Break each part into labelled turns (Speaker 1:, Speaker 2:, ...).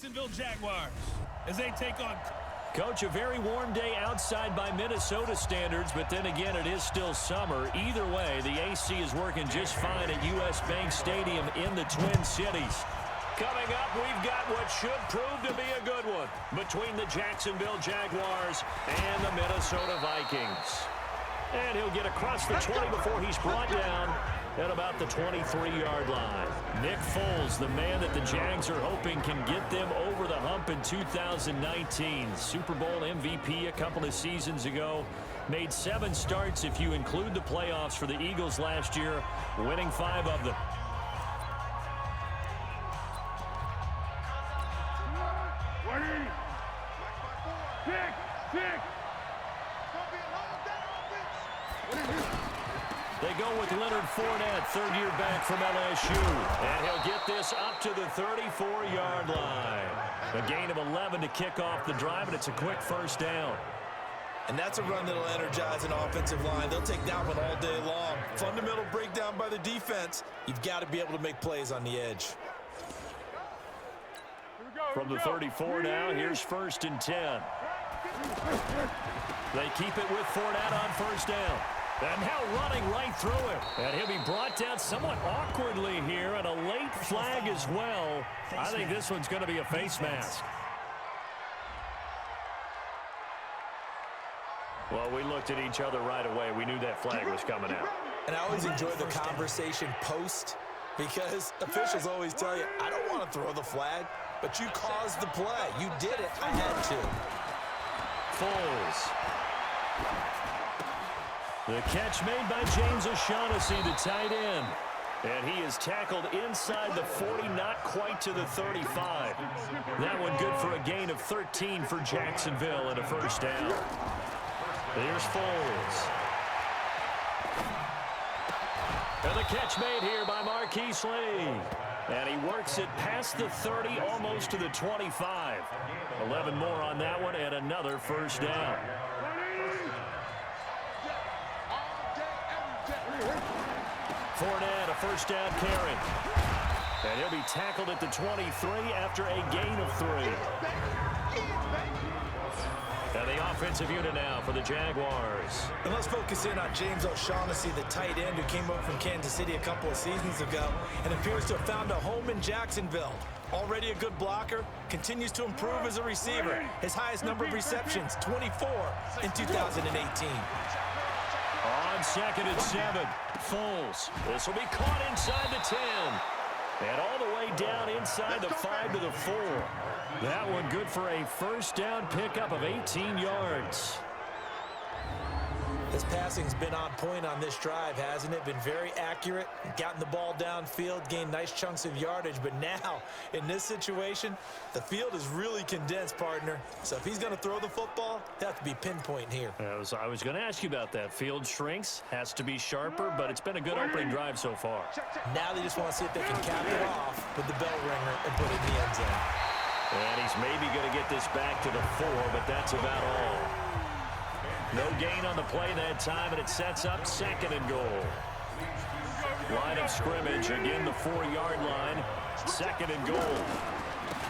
Speaker 1: Jacksonville Jaguars as they take on...
Speaker 2: Coach, a very warm day outside by Minnesota standards, but then again, it is still summer. Either way, the AC is working just fine at U.S. Bank Stadium in the Twin Cities. Coming up, we've got what should prove to be a good one between the Jacksonville Jaguars and the Minnesota Vikings. And he'll get across the 20 before he's brought down at about the 23-yard line. Nick Foles, the man that the Jags are hoping can get them over the hump in 2019. Super Bowl MVP a couple of seasons ago. Made 7 starts if you include the playoffs for the Eagles last year, winning 5 of them. They go with Leonard Fournette, third-year back from LSU. And he'll get this up to the 34-yard line. A gain of 11 to kick off the drive, and it's a quick first down.
Speaker 3: And that's a run that'll energize an offensive line. They'll take that one all day long. Fundamental breakdown by the defense. You've got to be able to make plays on the edge.
Speaker 2: From the 34 now, here's 1st and 10. They keep it with Fournette on first down. And now running right through him. And he'll be brought down somewhat awkwardly here, and a late flag as well. I think this one's going to be a face mask. Well, we looked at each other right away. We knew that flag was coming out.
Speaker 3: And I always enjoy the conversation post, because officials always tell you, I don't want to throw the flag, but you caused the play. You did it. I had to.
Speaker 2: Foles. The catch made by James O'Shaughnessy, the tight end. And he is tackled inside the 40, not quite to the 35. That one good for a gain of 13 for Jacksonville and a first down. Here's Foles. And the catch made here by Marquise Lee. And he works it past the 30, almost to the 25. 11 more on that one, and another first down. Fournette, a first down carry. And he'll be tackled at the 23 after a gain of 3. And the offensive unit now for the Jaguars.
Speaker 3: And let's focus in on James O'Shaughnessy, the tight end who came up from Kansas City a couple of seasons ago and appears to have found a home in Jacksonville. Already a good blocker, continues to improve as a receiver. His highest number of receptions, 24 in 2018.
Speaker 2: On 2nd and 7, Foles. This will be caught inside the 10. And all the way down inside the 5 to the 4. That one good for a first down pickup of 18 yards.
Speaker 3: His passing's been on point on this drive, hasn't it? Been very accurate, gotten the ball downfield, gained nice chunks of yardage. But now, in this situation, the field is really condensed, partner. So if he's going to throw the football, he'll have to be pinpoint here.
Speaker 2: I was going to ask you about that. Field shrinks, has to be sharper, but it's been a good opening drive so far.
Speaker 3: Now they just want to see if they can cap it off with the bell ringer and put it in the end zone.
Speaker 2: And he's maybe going to get this back to the 4, but that's about all. No gain on the play that time, and it sets up 2nd and goal. Line of scrimmage, again the 4-yard line. 2nd and goal.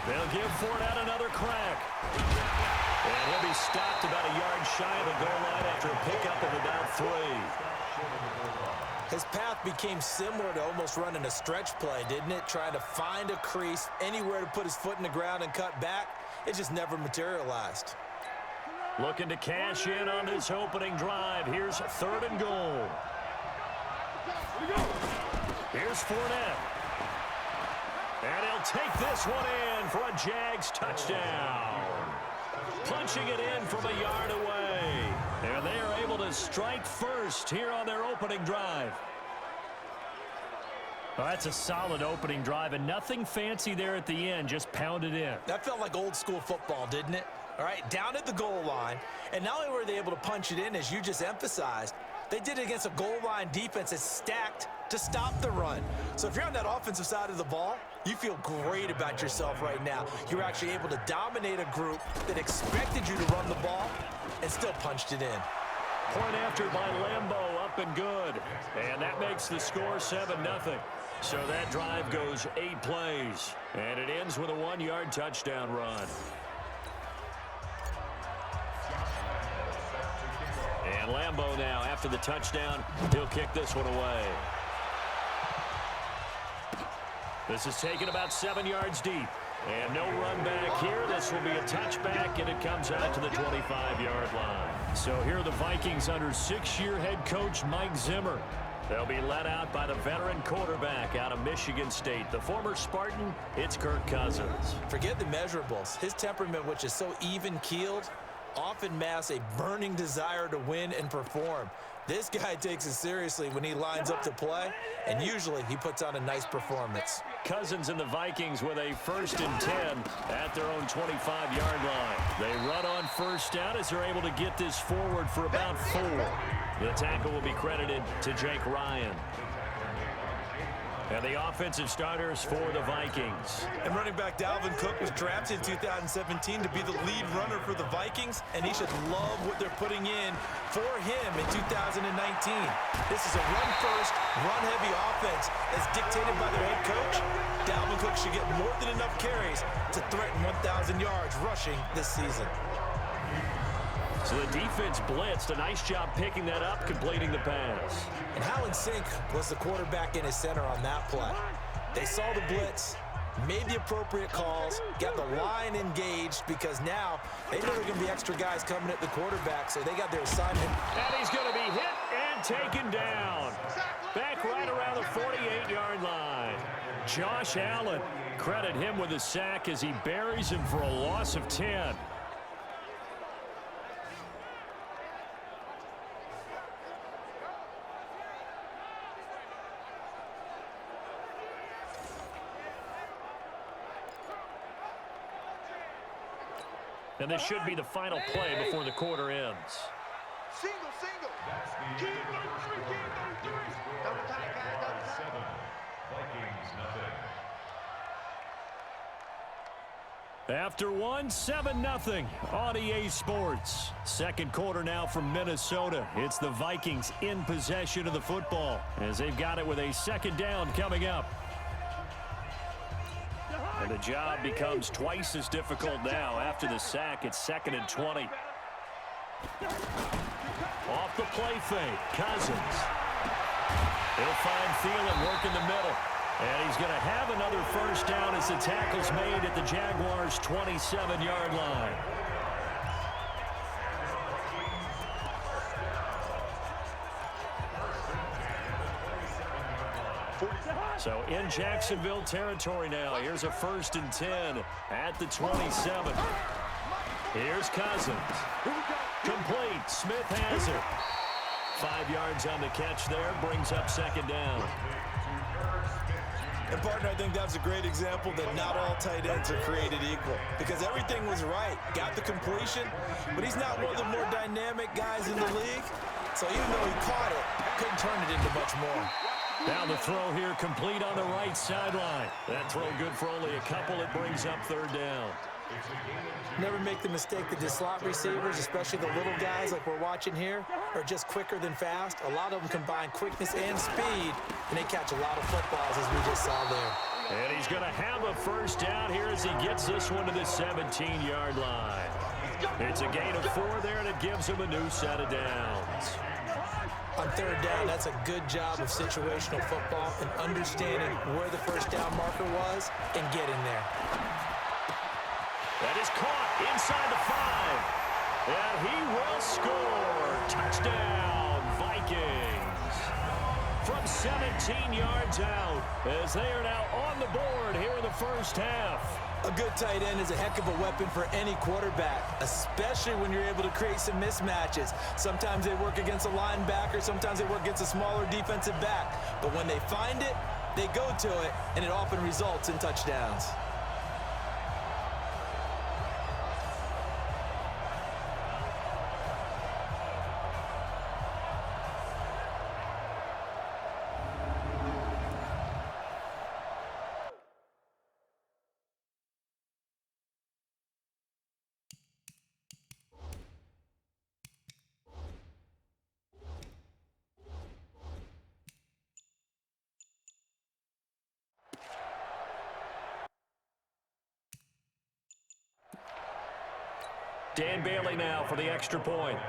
Speaker 2: They'll give Fournette another crack. And he'll be stopped about a yard shy of the goal line after a pickup of about 3.
Speaker 3: His path became similar to almost running a stretch play, didn't it? Trying to find a crease, anywhere to put his foot in the ground and cut back. It just never materialized.
Speaker 2: Looking to cash in on this opening drive. Here's 3rd and goal. Here's Fournette. And he'll take this one in for a Jags touchdown. Punching it in from a yard away. And they are able to strike first here on their opening drive. Well, that's a solid opening drive, and nothing fancy there at the end, just pounded in.
Speaker 3: That felt like old school football, didn't it? All right, down at the goal line, and not only were they able to punch it in, as you just emphasized, they did it against a goal line defense that's stacked to stop the run. So if you're on that offensive side of the ball, you feel great about yourself right now. You're actually able to dominate a group that expected you to run the ball and still punched it in.
Speaker 2: Point after by Lambeau, up and good. And that makes the score 7-0. So that drive goes 8 plays, and it ends with a 1-yard touchdown run. And Lambeau now, after the touchdown, he'll kick this one away. This is taken about 7 yards deep. And no run back here. This will be a touchback, and it comes out to the 25-yard line. So here are the Vikings under 6-year head coach Mike Zimmer. They'll be led out by the veteran quarterback out of Michigan State. The former Spartan, it's Kirk Cousins.
Speaker 3: Forget the measurables. His temperament, which is so even-keeled, often masks a burning desire to win and perform. This guy takes it seriously when he lines up to play, and usually he puts on a nice performance.
Speaker 2: Cousins and the Vikings with a 1st and 10 at their own 25-yard line. They run on first down as they're able to get this forward for about 4. The tackle will be credited to Jake Ryan. And the offensive starters for the Vikings.
Speaker 3: And running back Dalvin Cook was drafted in 2017 to be the lead runner for the Vikings, and he should love what they're putting in for him in 2019. This is a run-first, run-heavy offense as dictated by their head coach. Dalvin Cook should get more than enough carries to threaten 1,000 yards rushing this season.
Speaker 2: So the defense blitzed. A nice job picking that up, completing the pass.
Speaker 3: And how in sync was the quarterback in his center on that play? They saw the blitz, made the appropriate calls, got the line engaged because now they know there are going to be extra guys coming at the quarterback, so they got their assignment.
Speaker 2: And he's going to be hit and taken down. Back right around the 48-yard line. Josh Allen, credit him with a sack as he buries him for a loss of 10. And this should be the final play before the quarter ends.
Speaker 4: Single. Key 33. Double tight, guys. Double tight.
Speaker 1: Vikings, nothing.
Speaker 2: After 7-0 on EA Sports. Second quarter now from Minnesota. It's the Vikings in possession of the football as they've got it with a 2nd down coming up. And the job becomes twice as difficult now. After the sack, it's 2nd and 20. Off the play fake, Cousins. He'll find Thielen working the middle. And he's going to have another 1st down as the tackle's made at the Jaguars' 27-yard line. So in Jacksonville territory now. Here's a 1st and 10 at the 27. Here's Cousins. Complete. Smith has it. 5 yards on the catch there. Brings up 2nd down.
Speaker 3: And, partner, I think that's a great example that not all tight ends are created equal because everything was right. Got the completion, but he's not one of the more dynamic guys in the league. So even though he caught it, couldn't turn it into much more.
Speaker 2: Now the throw here complete on the right sideline. That throw good for only a couple. It brings up 3rd down.
Speaker 3: Never make the mistake that the slot receivers, especially the little guys like we're watching here, are just quicker than fast. A lot of them combine quickness and speed, and they catch a lot of footballs as we just saw there.
Speaker 2: And he's going to have a 1st down here as he gets this one to the 17-yard line. It's a gain of 4 there, and it gives him a new set of downs.
Speaker 3: On 3rd down, that's a good job of situational football and understanding where the 1st down marker was and getting there.
Speaker 2: That is caught inside the 5. And he will score. Touchdown, Vikings. From 17 yards out as they are now on the board here in the 1st half.
Speaker 3: A good tight end is a heck of a weapon for any quarterback, especially when you're able to create some mismatches. Sometimes they work against a linebacker, sometimes they work against a smaller defensive back. But when they find it, they go to it, and it often results in touchdowns.
Speaker 2: Dan Bailey now for the extra point.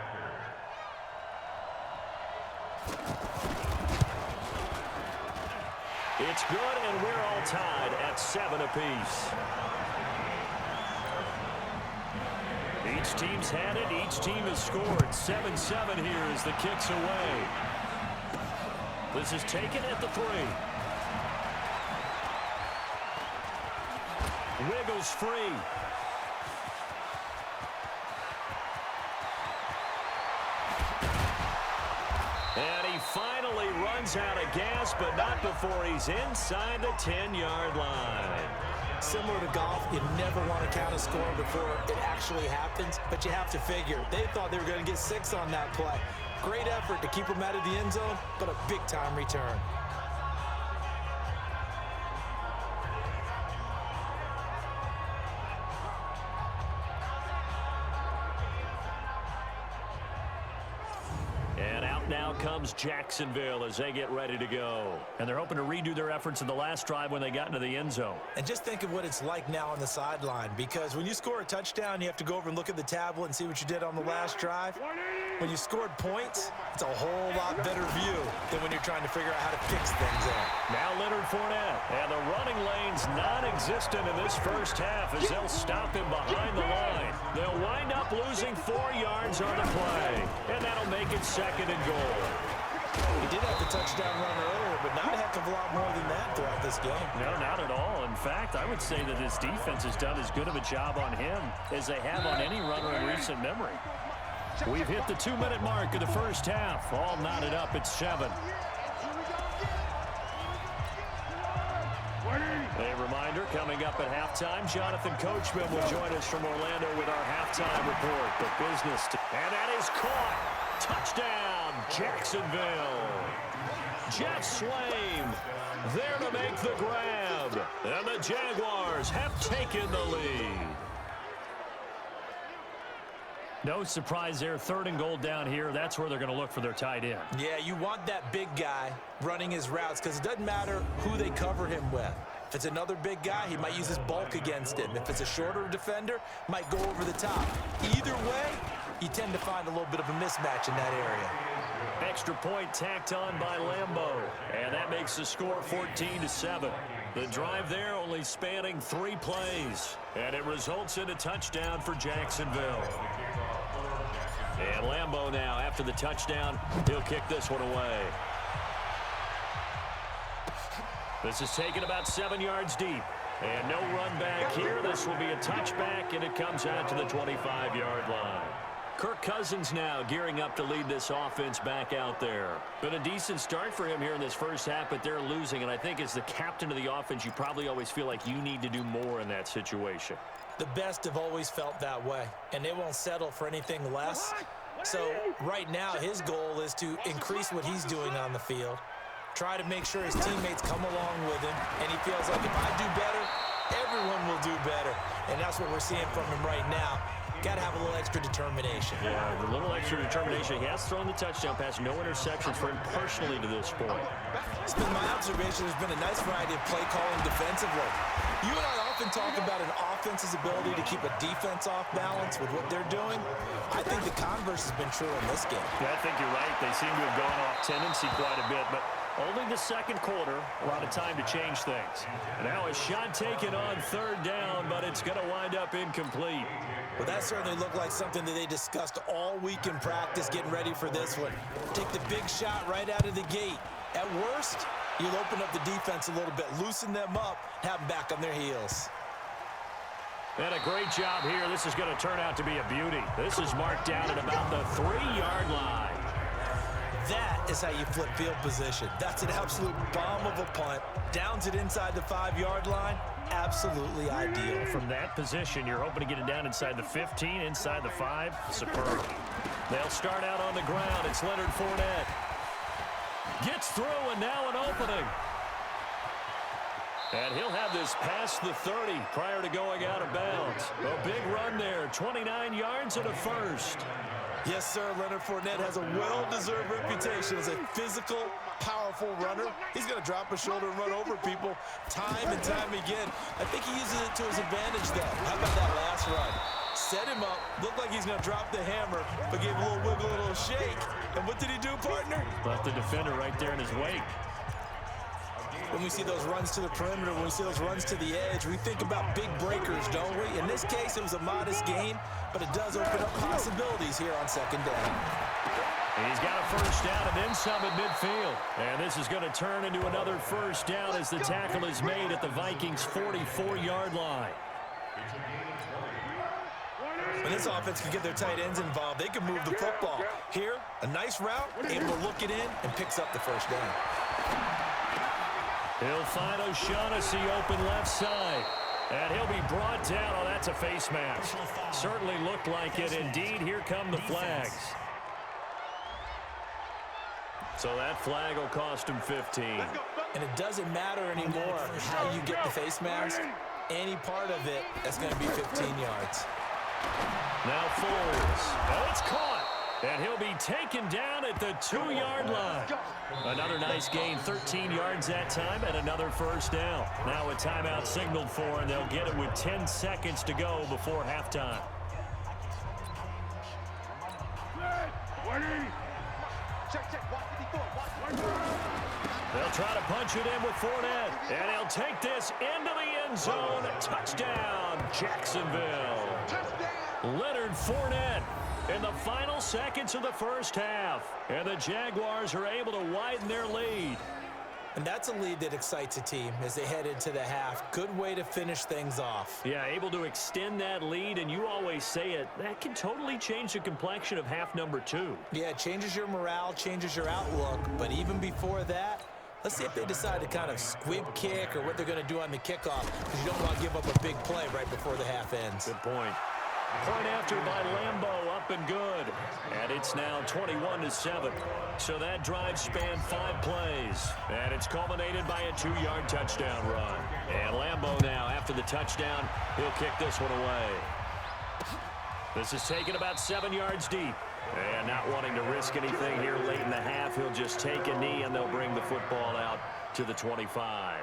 Speaker 2: It's good, and we're all tied at 7 apiece. Each team's had it. Each team has scored. 7-7 here as the kick's away. This is taken at the 3. Wiggles free. And he finally runs out of gas, but not before he's inside the 10-yard line.
Speaker 3: Similar to golf, you never want to count a score before it actually happens, but you have to figure. They thought they were going to get 6 on that play. Great effort to keep them out of the end zone, but a big-time return.
Speaker 2: Now comes Jacksonville as they get ready to go. And they're hoping to redo their efforts in the last drive when they got into the end zone.
Speaker 3: And just think of what it's like now on the sideline, because when you score a touchdown, you have to go over and look at the tablet and see what you did on the last drive. When you scored points, it's a whole lot better view than when you're trying to figure out how to fix things in.
Speaker 2: Now Leonard Fournette, and the running lane's non-existent in this first half as they'll stop him behind the line. They'll wind up losing 4 yards on the play, and that'll make it 2nd and goal.
Speaker 3: He did have the touchdown run earlier, but not a heck of a lot more than that throughout this game.
Speaker 2: No, not at all. In fact, I would say that his defense has done as good of a job on him as they have on any runner in recent memory. We've hit the 2-minute mark of the first half. All knotted up at 7. A reminder, coming up at halftime, Jonathan Coachman will join us from Orlando with our halftime report. The business, and that is caught. Touchdown, Jacksonville. Jeff Swaim there to make the grab. And the Jaguars have taken the lead. No surprise there. 3rd and goal down here. That's where they're going to look for their tight end.
Speaker 3: Yeah, you want that big guy running his routes because it doesn't matter who they cover him with. If it's another big guy, he might use his bulk against him. If it's a shorter defender, might go over the top. Either way, you tend to find a little bit of a mismatch in that area.
Speaker 2: Extra point tacked on by Lambeau. And that makes the score 14-7. The drive there only spanning 3 plays. And it results in a touchdown for Jacksonville. And Lambeau now, after the touchdown, he'll kick this one away. This is taken about 7 yards deep. And no run back here. This will be a touchback, and it comes out to the 25-yard line. Kirk Cousins now gearing up to lead this offense back out there. Been a decent start for him here in this first half, but they're losing. And I think as the captain of the offense, you probably always feel like you need to do more in that situation.
Speaker 3: The best have always felt that way, and they won't settle for anything less. So right now, his goal is to increase what he's doing on the field, try to make sure his teammates come along with him, and he feels like if I do better, everyone will do better. And that's what we're seeing from him right now. Got to have a little extra determination.
Speaker 2: Yeah, a little extra determination. He has thrown the touchdown pass. No interceptions for him personally to this point.
Speaker 3: It's been my observation. There's been a nice variety of play calling defensively. You and I often talk about an offense's ability to keep a defense off balance with what they're doing. I think the converse has been true in this game.
Speaker 2: Yeah, I think you're right. They seem to have gone off tendency quite a bit, but only the second quarter, a lot of time to change things. Now a shot taken on 3rd down, but it's going to wind up incomplete.
Speaker 3: Well, that certainly looked like something that they discussed all week in practice, getting ready for this one. Take the big shot right out of the gate. At worst, you'll open up the defense a little bit, loosen them up, have them back on their heels.
Speaker 2: And a great job here. This is going to turn out to be a beauty. This is marked down at about the 3-yard line.
Speaker 3: That is how you flip field position. That's an absolute bomb of a punt. Downs it inside the 5-yard line. Absolutely ideal.
Speaker 2: From that position, you're hoping to get it down inside the 15, inside the 5. Superb. They'll start out on the ground. It's Leonard Fournette. Gets through, and now an opening. And he'll have this past the 30 prior to going out of bounds. A big run there, 29 yards and a first.
Speaker 3: Yes, sir. Leonard Fournette has a well-deserved reputation as a physical, powerful runner. He's going to drop his shoulder and run over people time and time again. I think he uses it to his advantage, though. How about that last run? set him up. Looked like he's going to drop the hammer, but gave a little wiggle, a little shake. And what did he do, partner?
Speaker 2: Left the defender right there in his wake.
Speaker 3: When we see those runs to the perimeter, when we see those runs to the edge, we think about big breakers, don't we? In this case, it was a modest gain, but it does open up possibilities here on second down.
Speaker 2: He's got a first down and then some at midfield. And this is going to turn into another first down as the tackle is made at the Vikings' 44-yard line.
Speaker 3: When this offense can get their tight ends involved, they can move the football. Here, a nice route, able to look it in, and picks up the first down.
Speaker 2: He'll find O'Shaughnessy open left side. And he'll be brought down. Oh, that's a face mask. Certainly looked like it. Indeed, here come the flags. So that flag will cost him 15.
Speaker 3: And it doesn't matter anymore how you get the face mask. Any part of it, that's going to be 15 yards.
Speaker 2: Now Foles. Oh, it's caught. And he'll be taken down at the 2-yard line. Another nice gain, 13 yards that time, and another first down. Now a timeout signaled for, and they'll get it with 10 seconds to go before halftime. They'll try to punch it in with Fournette, and he'll take this into the end zone. Touchdown, Jacksonville. Leonard Fournette in the final seconds of the first half. And the Jaguars are able to widen their lead.
Speaker 3: And that's a lead that excites a team as they head into the half. Good way to finish things off.
Speaker 2: Yeah, able to extend that lead, and you always say it, that can totally change the complexion of half number 2.
Speaker 3: Yeah, it changes your morale, changes your outlook. But even before that, let's see if they decide to kind of squib kick or what they're going to do on the kickoff, because you don't want to give up a big play right before the half ends.
Speaker 2: Good point. Point after by Lambeau, up and good. And it's now 21-7. So that drive spanned 5 plays. And it's culminated by a 2-yard touchdown run. And Lambeau now, after the touchdown, he'll kick this one away. This is taken about 7 yards deep. And not wanting to risk anything here late in the half, he'll just take a knee and they'll bring the football out to the 25.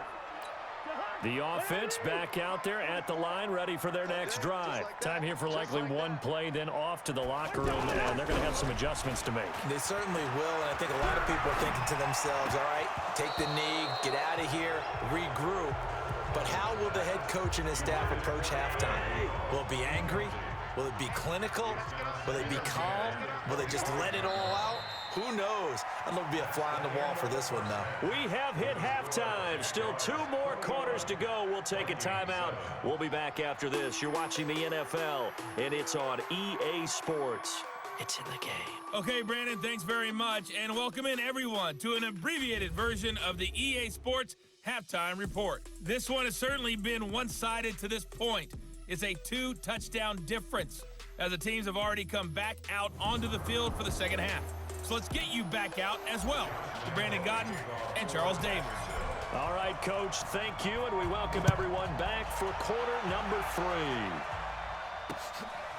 Speaker 2: The offense back out there at the line, ready for their next drive. Time here for likely one play, then off to the locker room, and they're going to have some adjustments to make.
Speaker 3: They certainly will, and I think a lot of people are thinking to themselves, all right, take the knee, get out of here, regroup. But how will the head coach and his staff approach halftime? Will it be angry? Will it be clinical? Will they be calm? Will they just let it all out? Who knows? I'd love to be a fly on the wall for this one, though.
Speaker 2: We have hit halftime. Still 2 more quarters to go. We'll take a timeout. We'll be back after this. You're watching the NFL, and it's on EA Sports. It's in the game.
Speaker 5: Okay, Brandon, thanks very much. And welcome in, everyone, to an abbreviated version of the EA Sports Halftime Report. This one has certainly been one-sided to this point. It's a 2-touchdown difference, as the teams have already come back out onto the field for the second half. So let's get you back out as well to Brandon Godden and Charles Davis.
Speaker 2: All right, Coach, thank you, and we welcome everyone back for quarter number 3.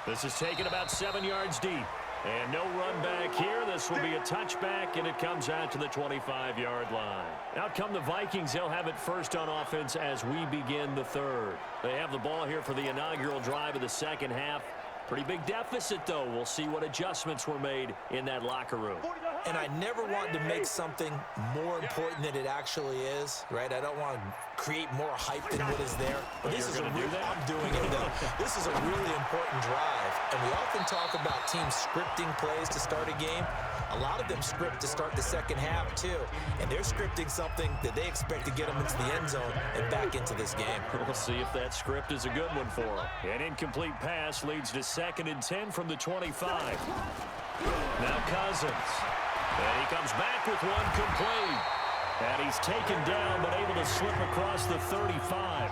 Speaker 2: This is taken about 7 yards deep, and no run back here. This will be a touchback, and it comes out to the 25-yard line. Out come the Vikings. They'll have it first on offense as we begin the third. They have the ball here for the inaugural drive of the second half. Pretty big deficit, though. We'll see what adjustments were made in that locker room.
Speaker 3: And I never want to make something more important than it actually is, right? I don't want to create more hype than what is there. But this is I'm doing it, though. This is a really important drive. And we often talk about teams scripting plays to start a game. A lot of them script to start the second half, too. And they're scripting something that they expect to get them into the end zone and back into this game.
Speaker 2: We'll see if that script is a good one for them. An incomplete pass leads to 2nd and 10 from the 25. Now Cousins. And he comes back with one complete. And he's taken down but able to slip across the 35.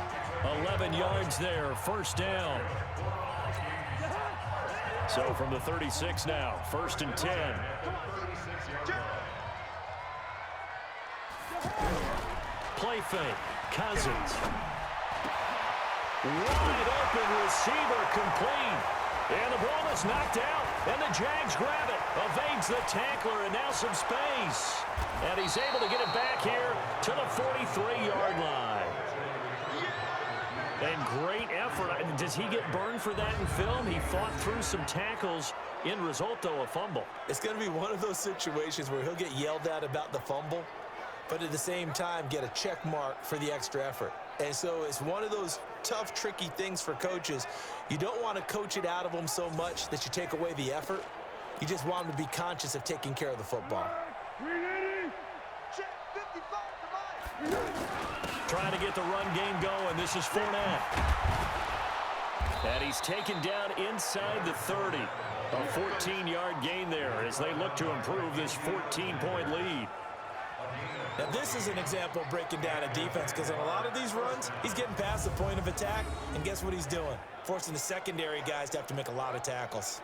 Speaker 2: 11 yards there, first down. So from the 36 now, 1st and 10. Play fake, Cousins. Wide open receiver complete. And the ball is knocked out, and the Jags grab it. Evades the tackler, and now some space. And he's able to get it back here to the 43-yard line. And great effort. Does he get burned for that in film? He fought through some tackles. End result, though, a fumble.
Speaker 3: It's going to be one of those situations where he'll get yelled at about the fumble, but at the same time get a check mark for the extra effort. And so it's one of those tough, tricky things for coaches. You don't want to coach it out of them so much that you take away the effort. You just want them to be conscious of taking care of the football.
Speaker 2: Trying to get the run game going. This is Fournette. And he's taken down inside the 30. A 14-yard gain there as they look to improve this 14-point lead.
Speaker 3: Now, this is an example of breaking down a defense because on a lot of these runs, he's getting past the point of attack, and guess what he's doing? Forcing the secondary guys to have to make a lot of tackles.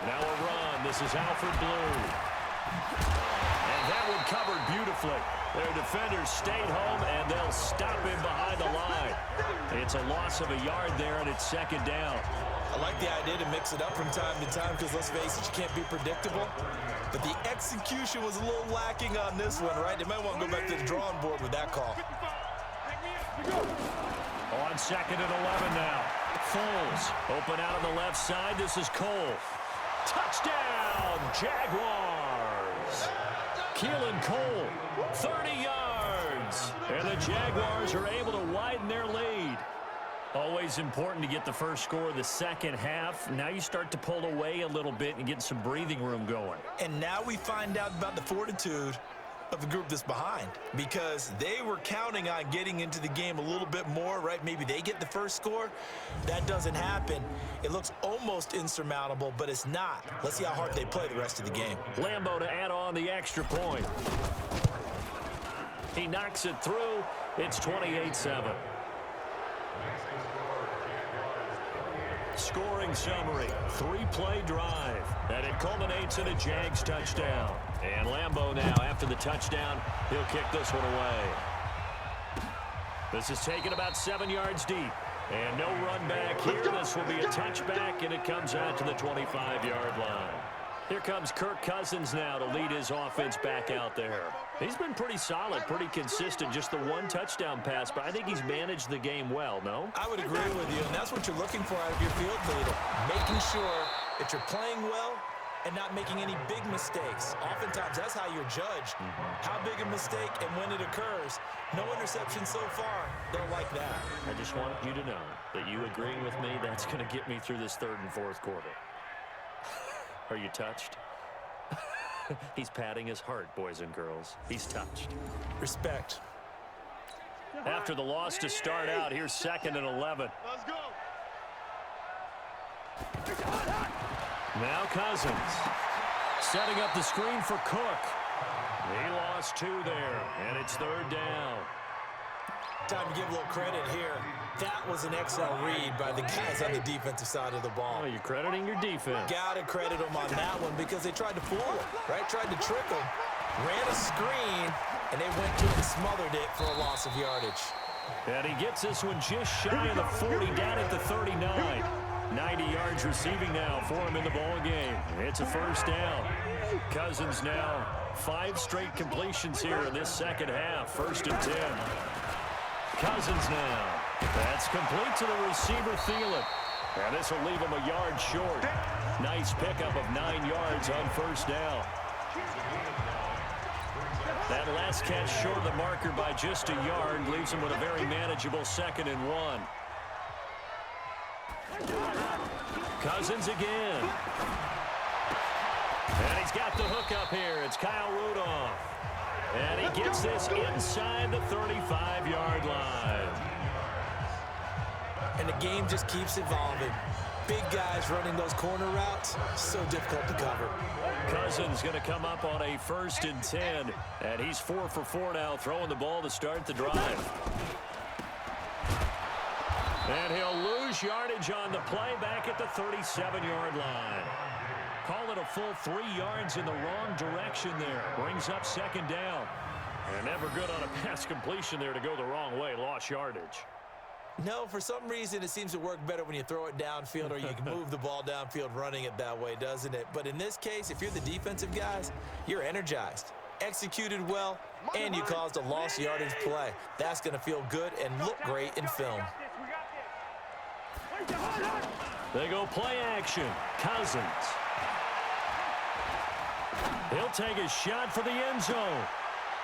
Speaker 2: Now a run. This is Alfred Blue. And that one covered beautifully. Their defenders stayed home, and they'll stop him behind the line. It's a loss of a yard there, and it's second down.
Speaker 3: I like the idea to mix it up from time to time because, let's face it, you can't be predictable. But the execution was a little lacking on this one, right? They might want to go back to the drawing board with that call.
Speaker 2: On second and 11 now. Foles open out on the left side. This is Cole. Touchdown, Jaguars. Keelan Cole, 30 yards. And the Jaguars are able to widen their lead. Always important to get the first score of the second half. Now you start to pull away a little bit and get some breathing room going.
Speaker 3: And now we find out about the fortitude of the group that's behind because they were counting on getting into the game a little bit more, right? Maybe they get the first score. That doesn't happen. It looks almost insurmountable, but it's not. Let's see how hard they play the rest of the game.
Speaker 2: Lambeau to add on the extra point. He knocks it through. It's 28-7. Scoring summary, 3-play drive, and it culminates in a Jags touchdown. And Lambeau now, after the touchdown, he'll kick this one away. This is taken about 7 yards deep. And no run back here. This will be a touchback, and it comes out to the 25-yard line. Here comes Kirk Cousins now to lead his offense back out there. He's been pretty solid, pretty consistent, just the one touchdown pass, but I think he's managed the game well, no?
Speaker 3: I would agree with you, and that's what you're looking for out of your field leader, making sure that you're playing well and not making any big mistakes. Oftentimes, that's how you're judged. How big a mistake and when it occurs. No interception so far. Don't like that.
Speaker 2: I just want you to know that you agreeing with me, that's going to get me through this third and fourth quarter. Are you touched? He's patting his heart, boys and girls. He's touched.
Speaker 3: Respect.
Speaker 2: After the loss to start out, here's second and 11.
Speaker 4: Let's go.
Speaker 2: Now Cousins. Setting up the screen for Cook. He lost 2 there, and it's third down.
Speaker 3: Time to give a little credit here. That was an excellent read by the guys on the defensive side of the ball.
Speaker 2: Oh, you're crediting your defense.
Speaker 3: Gotta credit them on that one because they tried to fool him, right? Tried to trick him. Ran a screen, and they went to it and smothered it for a loss of yardage.
Speaker 2: And he gets this one just shy of the 40, down at the 39. 90 yards receiving now for him in the ball game. It's a first down. Cousins now 5 straight completions here in this second half. First and 10. Cousins now. That's complete to the receiver, Thielen. And this will leave him a yard short. Nice pickup of 9 yards on first down. That last catch short of the marker by just a yard leaves him with a very manageable second and 1. Cousins again. And he's got the hook up here. It's Kyle Rudolph. And he gets this inside the 35-yard line.
Speaker 3: And the game just keeps evolving. Big guys running those corner routes, so difficult to cover.
Speaker 2: Cousins going to come up on a first and 10. And he's 4 for 4 now, throwing the ball to start the drive. And he'll lose yardage on the play back at the 37-yard line. Call it a full 3 yards in the wrong direction there. Brings up second down. And never good on a pass completion there to go the wrong way. Lost yardage.
Speaker 3: No, for some reason, it seems to work better when you throw it downfield or you can move the ball downfield running it that way, doesn't it? But in this case, if you're the defensive guys, you're energized, executed well, and you caused a lost yardage play. That's going to feel good and look great in film.
Speaker 2: They go play action. Cousins. He'll take a shot for the end zone.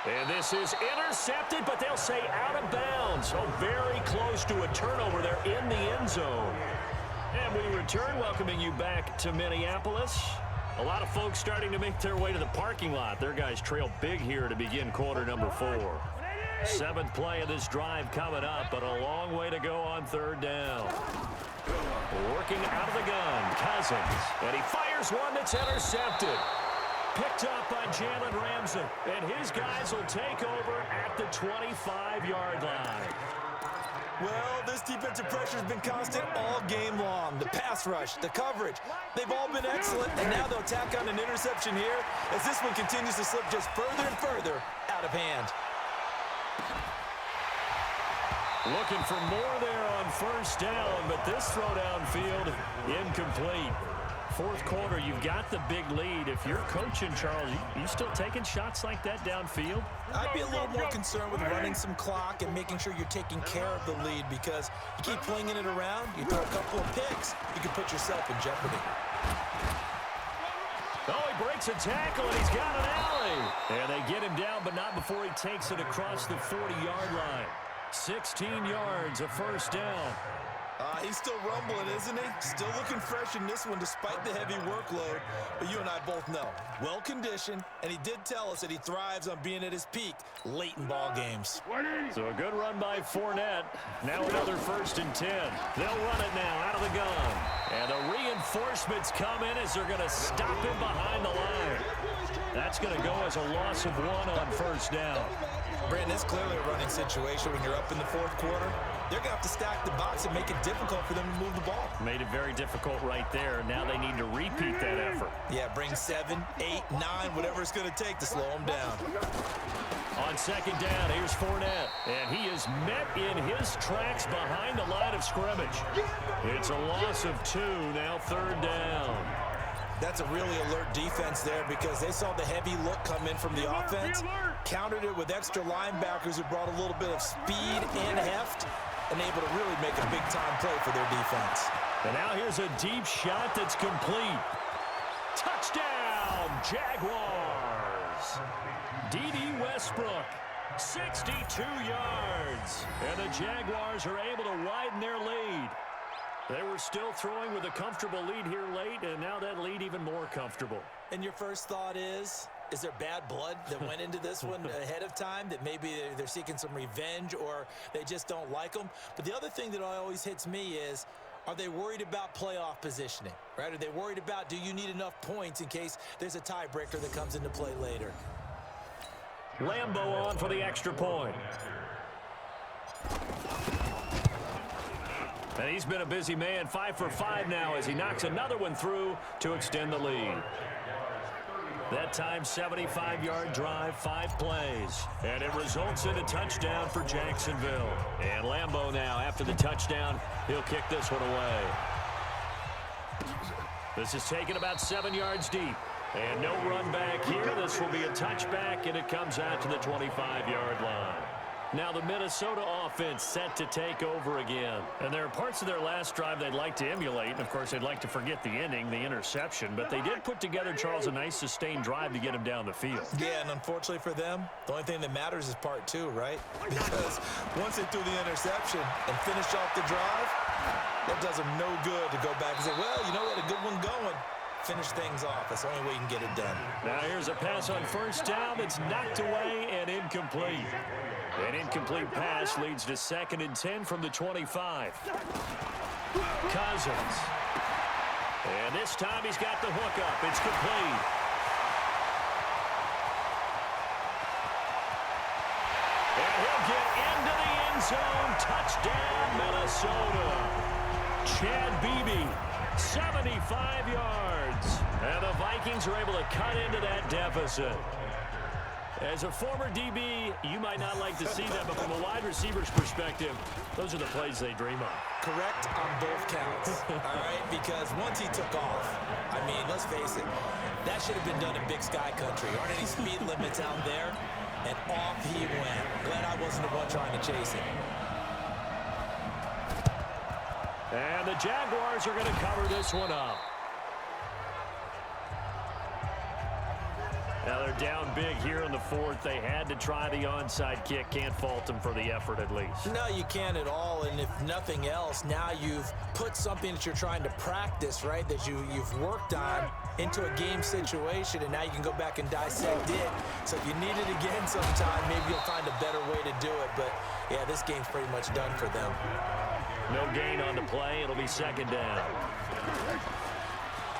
Speaker 2: And this is intercepted, but they'll say out of bounds. So very close to a turnover there in the end zone. And we return, welcoming you back to Minneapolis. A lot of folks starting to make their way to the parking lot. Their guys trail big here to begin quarter number 4. 7th play of this drive coming up, but a long way to go on 3rd down. Working out of the gun, Cousins. And he fires one that's intercepted. Picked up by Jalen Ramsey. And his guys will take over at the 25-yard line.
Speaker 3: Well, this defensive pressure has been constant all game long. The pass rush, the coverage, they've all been excellent, and now they'll tack on an interception here as this one continues to slip just further and further out of hand.
Speaker 2: Looking for more there on 1st down, but this throw downfield incomplete. 4th quarter, you've got the big lead. If you're coaching, Charles, you still taking shots like that downfield?
Speaker 3: I'd be a little more concerned with running some clock and making sure you're taking care of the lead, because you keep flinging it around, you throw a couple of picks, you can put yourself in jeopardy.
Speaker 2: Oh, he breaks a tackle, and he's got an alley. And they get him down, but not before he takes it across the 40-yard line. 16 yards, a 1st down.
Speaker 3: He's still rumbling, isn't he? Still looking fresh in this one despite the heavy workload. But you and I both know, well-conditioned, and he did tell us that he thrives on being at his peak late in ball games.
Speaker 2: So a good run by Fournette. Now another 1st and 10. They'll run it now out of the gun. And the reinforcements come in as they're going to stop him behind the line. That's going to go as a loss of 1 on 1st down.
Speaker 3: Brandon, it's clearly a running situation when you're up in the 4th quarter. They're going to have to stack the box and make it difficult for them to move the ball.
Speaker 2: Made it very difficult right there. Now they need to repeat that effort.
Speaker 3: Yeah, bring 7, 8, 9, whatever it's going to take to slow them down.
Speaker 2: On 2nd down, here's Fournette. And he is met in his tracks behind the line of scrimmage. It's a loss of 2, now 3rd down.
Speaker 3: That's a really alert defense there because they saw the heavy look come in from the offense, countered it with extra linebackers who brought a little bit of speed and heft, and able to really make a big-time play for their defense.
Speaker 2: And now here's a deep shot that's complete. Touchdown, Jaguars. D.D. Westbrook, 62 yards. And the Jaguars are able to widen their lead. They were still throwing with a comfortable lead here late, and now that lead even more comfortable.
Speaker 3: And your first thought is there bad blood that went into this one ahead of time, that maybe they're seeking some revenge or they just don't like them? But the other thing that always hits me is, are they worried about playoff positioning, right? Are they worried about, do you need enough points in case there's a tiebreaker that comes into play later?
Speaker 2: Lambo on for the extra point. And he's been a busy man, 5 for 5 now as he knocks another one through to extend the lead. That time, 75-yard drive, 5 plays. And it results in a touchdown for Jacksonville. And Lambo now, after the touchdown, he'll kick this one away. This is taken about 7 yards deep. And no run back here. This will be a touchback, and it comes out to the 25-yard line. Now the Minnesota offense set to take over again. And there are parts of their last drive they'd like to emulate. And, of course, they'd like to forget the ending, the interception. But they did put together, Charles, a nice sustained drive to get him down the field.
Speaker 3: Yeah, and unfortunately for them, the only thing that matters is part 2, right? Because once they threw the interception and finished off the drive, that does them no good to go back and say, well, you know what, a good one going. Finish things off. That's the only way you can get it done.
Speaker 2: Now here's a pass on 1st down that's knocked away and incomplete. An incomplete pass leads to 2nd and 10 from the 25. Cousins. And this time he's got the hook up. It's complete. And he'll get into the end zone. Touchdown, Minnesota. Chad Beebe, 75 yards. And the Vikings are able to cut into that deficit. As a former DB, you might not like to see that, but from a wide receiver's perspective, those are the plays they dream of.
Speaker 3: Correct on both counts, all right? Because once he took off, I mean, let's face it, that should have been done in Big Sky Country. Aren't any speed limits out there? And off he went. Glad I wasn't the one trying to chase it.
Speaker 2: And the Jaguars are going to cover this one up. Now they're down big here in the fourth. They had to try the onside kick. Can't fault them for the effort at least.
Speaker 3: No, you can't at all. And if nothing else, now you've put something that you're trying to practice, right, that you've worked on into a game situation, and now you can go back and dissect it. So if you need it again sometime, maybe you'll find a better way to do it. But, yeah, this game's pretty much done for them.
Speaker 2: No gain on the play. It'll be second down.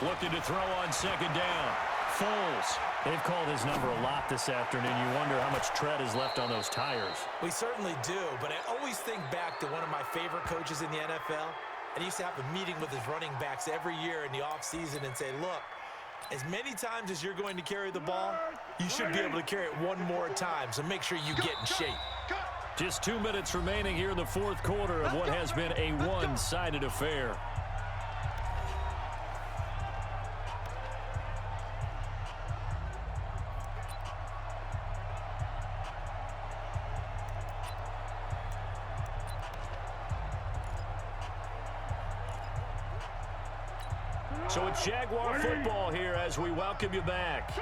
Speaker 2: Looking to throw on second down. Foles. They've called his number a lot this afternoon. You wonder how much tread is left on those tires.
Speaker 3: We certainly do, but I always think back to one of my favorite coaches in the NFL. And he used to have a meeting with his running backs every year in the offseason and say, look, as many times as you're going to carry the ball, you should be able to carry it one more time, so make sure you get in shape.
Speaker 2: Just 2 minutes remaining here in the fourth quarter of what has been a one-sided affair. So it's Jaguar football here as we welcome you back.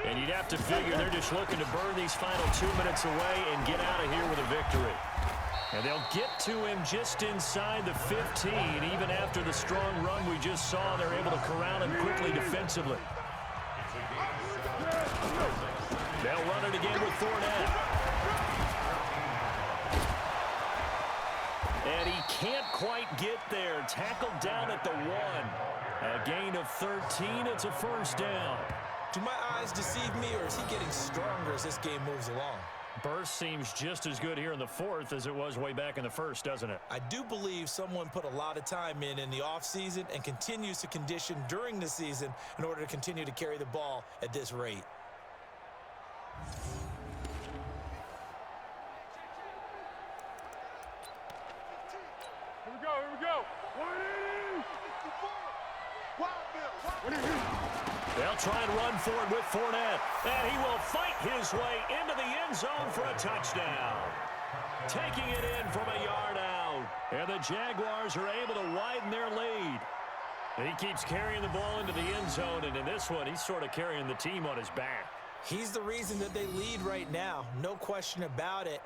Speaker 2: And you'd have to figure they're just looking to burn these final 2 minutes away and get out of here with a victory. And they'll get to him just inside the 15. Even after the strong run we just saw, they're able to corral him quickly defensively. They'll run it again with Fournette. And he can't quite get there. Tackled down at the 1. A gain of 13. It's a first down.
Speaker 3: Do my eyes deceive me, or is he getting stronger as this game moves along?
Speaker 2: Burst seems just as good here in the fourth as it was way back in the first, doesn't it?
Speaker 3: I do believe someone put a lot of time in the offseason and continues to condition during the season in order to continue to carry the ball at this rate.
Speaker 4: Here we go.
Speaker 2: They'll try and run for it with Fournette. And he will fight his way into the end zone for a touchdown. Taking it in from a yard out. And the Jaguars are able to widen their lead. And he keeps carrying the ball into the end zone. And in this one, he's sort of carrying the team on his back.
Speaker 3: He's the reason that they lead right now. No question about it.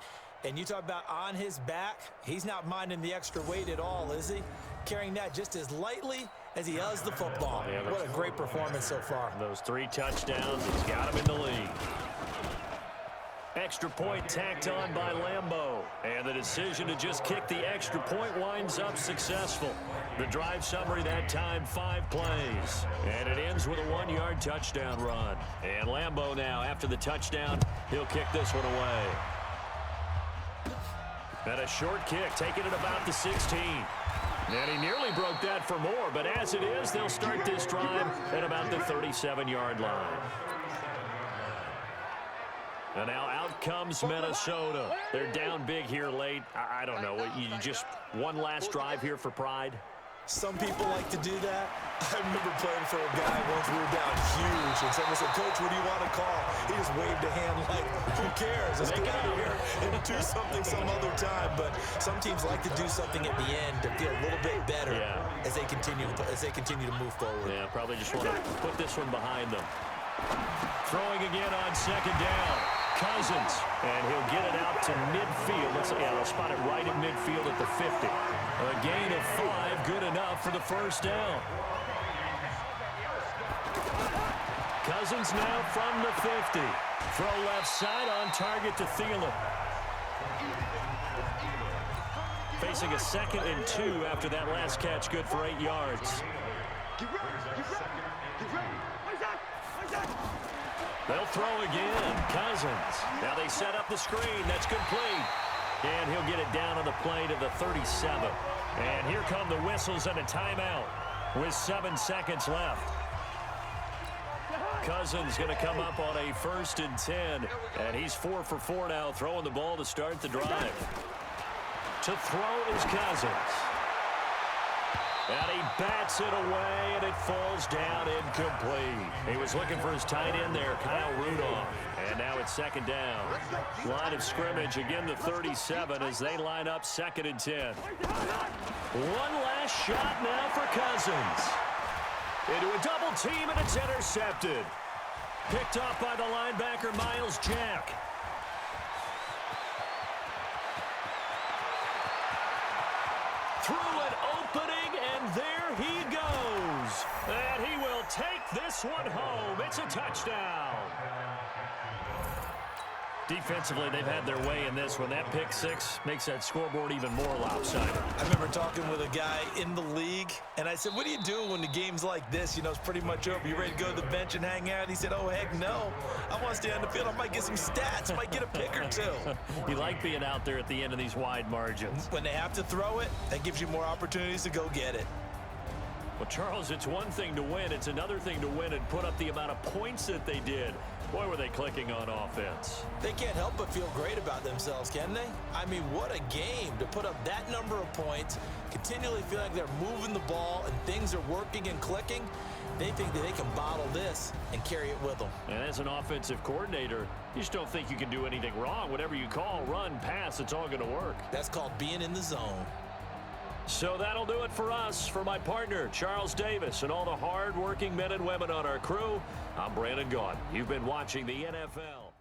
Speaker 3: And you talk about on his back, he's not minding the extra weight at all, is he? Carrying that just as lightly as he does the football.
Speaker 2: Yeah,
Speaker 3: what a great performance so far.
Speaker 2: Those 3 touchdowns, he's got him in the lead. Extra point tacked on by Lambeau. And the decision to just kick the extra point winds up successful. The drive summary that time, 5 plays. And it ends with a 1-yard touchdown run. And Lambeau now, after the touchdown, he'll kick this one away. And a short kick, taking it about the 16. And he nearly broke that for more, but as it is, they'll start this drive at about the 37-yard line. And now out comes Minnesota. They're down big here late. I don't know. You just one last drive here for pride?
Speaker 3: Some people like to do that. I remember playing for a guy once we were down huge, and someone said, Coach, what do you want to call? He just waved a hand like, who cares? Let's get out of here and do something some other time. But some teams like to do something at the end to feel a little bit better as they continue to move forward.
Speaker 2: Yeah, probably just want to put this one behind them. Throwing again on second down. Cousins, and he'll get it out to midfield. They'll spot it right at midfield at the 50. A gain of 5, good enough for the first down. Cousins now from the 50. Throw left side on target to Thielen. Facing a 2nd and 2 after that last catch, good for 8 yards. They'll throw again. Cousins. Now they set up the screen. That's complete. And he'll get it down on the play to the 37. And here come the whistles and a timeout with 7 seconds left. Cousins going to come up on a 1st and 10. And he's 4 for 4 now, throwing the ball to start the drive. To throw is Cousins. And he bats it away, and it falls down incomplete. He was looking for his tight end there, Kyle Rudolph. And now it's 2nd down. Line of scrimmage, again the 37 as they line up 2nd and 10. One last shot now for Cousins. Into a double team, and it's intercepted. Picked off by the linebacker, Miles Jack. Through an opening, and there he goes. And he will take this one home. It's a touchdown. Defensively, they've had their way in this one. That pick six makes that scoreboard even more lopsided.
Speaker 3: I remember talking with a guy in the league, and I said, what do you do when the game's like this? You know, it's pretty much over. You ready to go to the bench and hang out? He said, oh, heck no. I want to stay on the field. I might get some stats. I might get a pick or two.
Speaker 2: You like being out there at the end of these wide margins.
Speaker 3: When they have to throw it, that gives you more opportunities to go get it.
Speaker 2: Well, Charles, it's one thing to win. It's another thing to win and put up the amount of points that they did. Boy, were they clicking on offense.
Speaker 3: They can't help but feel great about themselves, can they? I mean, what a game to put up that number of points, continually feel like they're moving the ball and things are working and clicking. They think that they can bottle this and carry it with them.
Speaker 2: And as an offensive coordinator, you just don't think you can do anything wrong. Whatever you call, run, pass, it's all going to work.
Speaker 3: That's called being in the zone.
Speaker 2: So that'll do it for us. For my partner, Charles Davis, and all the hard-working men and women on our crew, I'm Brandon Gaudin. You've been watching the NFL.